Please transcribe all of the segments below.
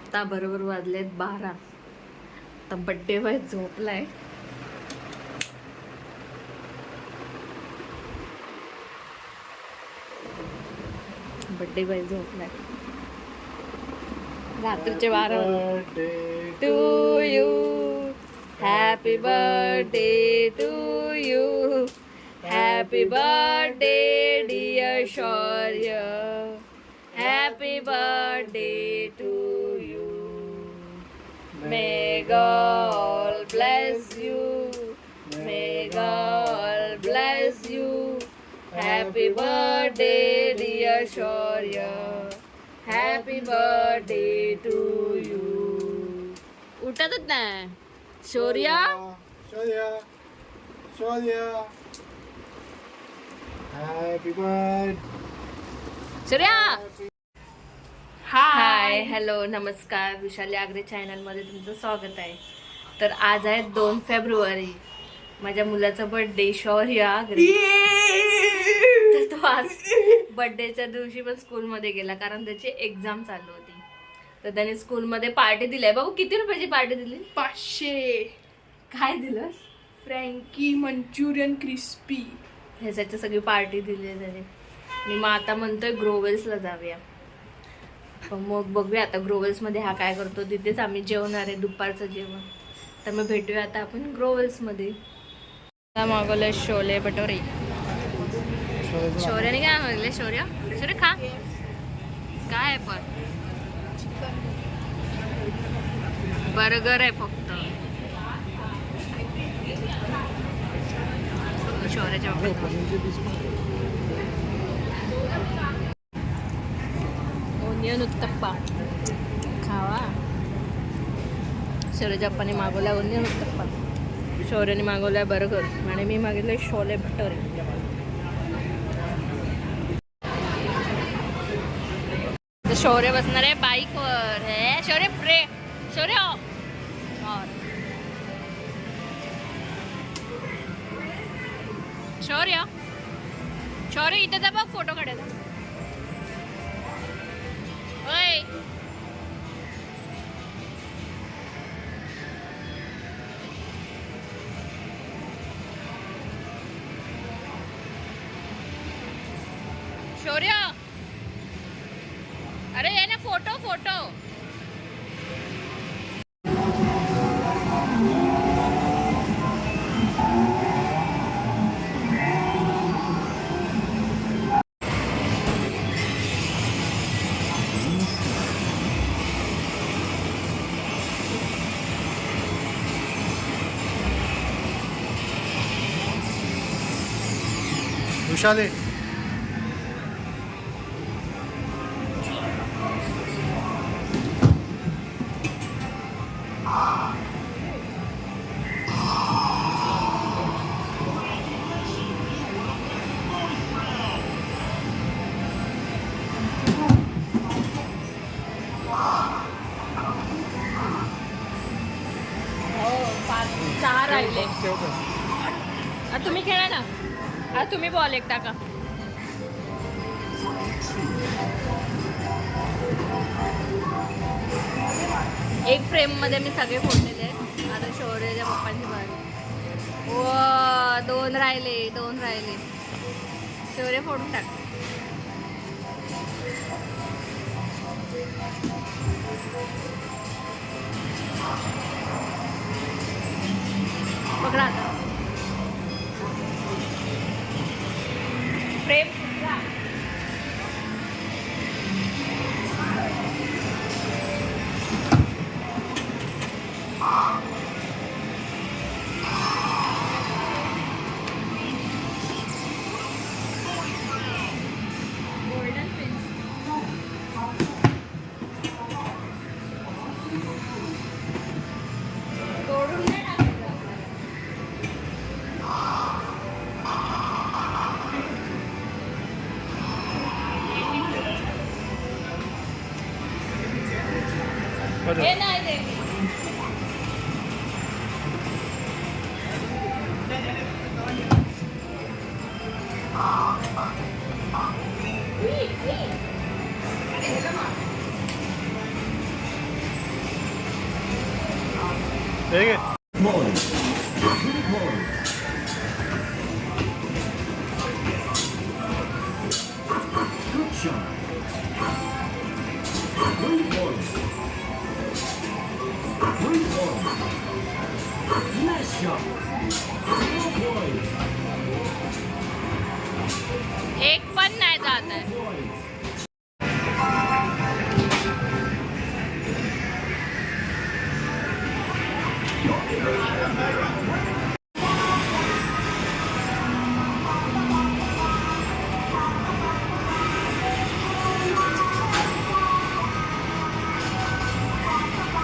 आता बरोबर वाजलेत 12. आता बड्डे बॉय झोपलाय. बड्डे बॉय झोपलाय. रात्रीचे 12 to you. Happy birthday to you. Happy birthday dear Shaurya. Happy birthday to you. May God bless you. May God bless you. Happy birthday dear Shaurya. Happy birthday to you. उठतच नाही Shaurya. Shaurya Shaurya happy birthday. Shaurya. Hi hello नमस्कार. विशाली आगरे चॅनलमध्ये तुमचं स्वागत आहे. तर आज आहे 2 फेब्रुवारी. माझ्या मुलाचा बर्थडे शौर्य आगरे. तर तो आज बर्थडेच्या दिवशी पण स्कूलमध्ये गेला कारण त्याची एक्झाम चालू होती. तर त्याने स्कूलमध्ये पार्टी दिली आहे. बाबू किती रुपयाची पार्टी दिली? 500. काय दिलं? फ्रँकी मंचुरियन क्रिस्पी ह्याच्याची सगळी पार्टी दिली आहे त्याने. आणि मग आता म्हणतोय ग्रोवेल्सला जाऊया. पण मग बघूया आता ग्रोवेल्समध्ये हा काय करतो. तिथेच आम्ही जेवणार आहे दुपारचं जेवण. तर मग भेटूया आता आपण ग्रोवेल्समध्ये. मागवलंय शोले भटोरे. शौर्याने काय मागवले? शौर्य शौर्य खा. काय आहे पण? बर्गर आहे फक्त. शौर्याच्या ओनियन उत्तप्पा खावा. शौर्याच्या पप्पाने मागवला ओनियन उत्तप्पा. शौर्याने मागवलाय बर्गर आणि मी मागितलंय शोले भटोरे. शौर्य बसणार आहे बाईकवर. हे शौर्य प्रे शौर्य शौर्य शौर्य इथे जा बघ फोटो काढायला. ओय शौर्य अरे ये ना फोटो फोटो. विशाली चार राहिले. तुम्ही खेळा ना. तुम्ही बॉल एक टाका. एक फ्रेम मध्ये मी सगळे फोडलेले आहेत. आता शौर्याच्या पप्पांची बारी. ओ 2 राहिले 2 राहिले. शौर्य फोडून टाक. पकडा आता. फ्रेम गोल्डन पेन तोडून नाही टाकायचं आपल्याला. हे नाही ते. ठीक आहे. एक पण नाही जात आहे.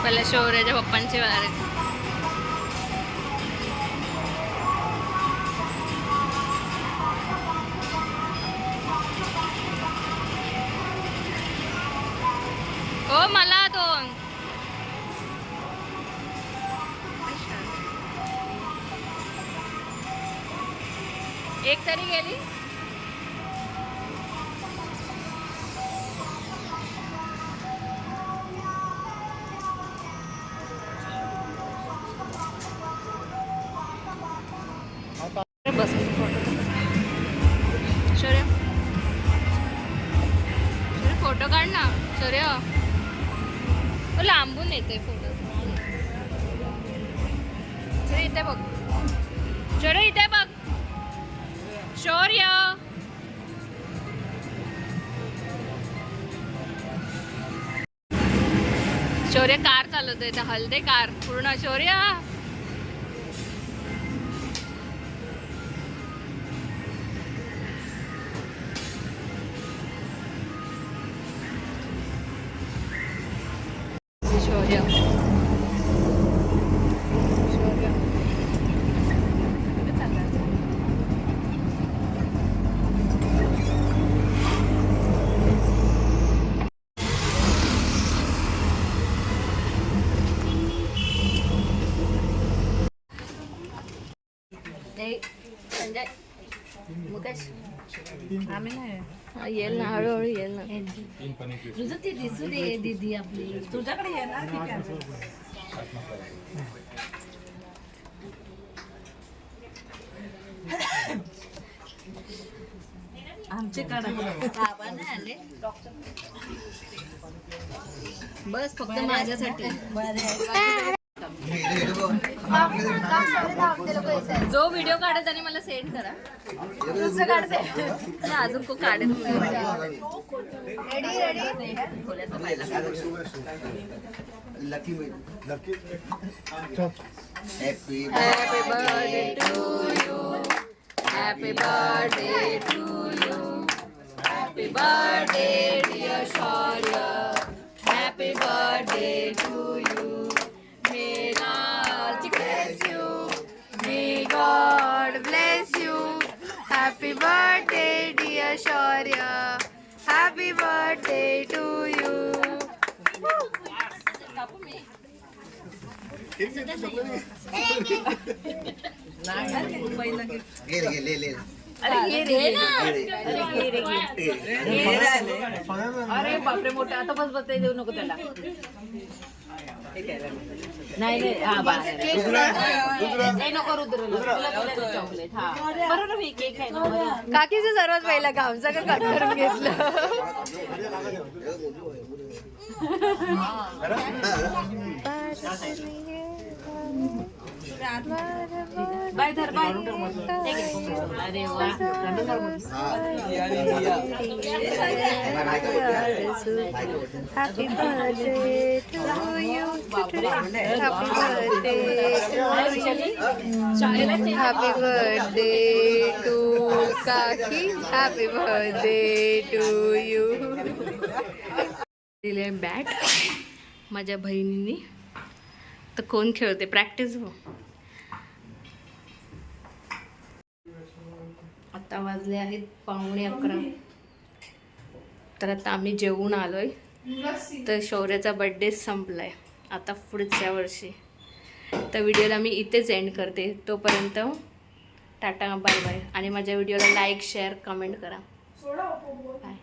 पहिल्या शौर्याच्या पप्पांचे वार आहेत. हो मला दोन. एक तरी गेली. बस शौर्य, फोटो काढ ना शौर्य. तो लांबून येते फोटो. शौर्य इथे बघ. शौर्य इथे बघ. शौर्य शौर्य कार चालवतोय. इथे हलते कार पूर्ण. शौर्य शौर्य शौर्य कुठे चालला? संजय मुकेश आम्ही नाही. हा येईल ना, हळूहळू येईल ना. तुझं ते दिसू दे दीदी आपली. तुझ्याकडे येणार की काय? आमचे काढा. बाबा नाही आले. बस फक्त माझ्यासाठी. जो व्हिडिओ काढत आणि मला सेंड करा. तुझं काढते अजून खूप काढत. Ready ready. Lucky Happy birthday to you. Happy birthday to you. Happy birthday dear Shaurya. Happy birthday to you. May God bless you. May God bless you. Happy birthday dear Shaurya. Happy birthday to you. अरे बापरे मोठा. आता बस बस देऊ नको त्याला. नाही नाही नको रुद्र चॉकलेट. हा बरोबर मी केक आहे ना. काकीचं सर्वात पहिला काम सगळं कट करून घेतलं. बाय धर बाय. अरे वा. Happy birthday to you. Happy birthday. Happy birthday to काकी. Happy birthday to you. दिले बॅट माझ्या बहिणीने. तर कोण खेळते प्रॅक्टिस हो. आता वाजले आहेत 11:15. तर आता आम्ही जेवून आलोय. तर शौर्याचा बर्थडे संपलाय आता पुढच्या वर्षी. तर व्हिडिओला मी इथेच एंड करते. तोपर्यंत टाटा बाय बाय. आणि माझ्या व्हिडिओला लाईक शेअर कमेंट करा. बाय.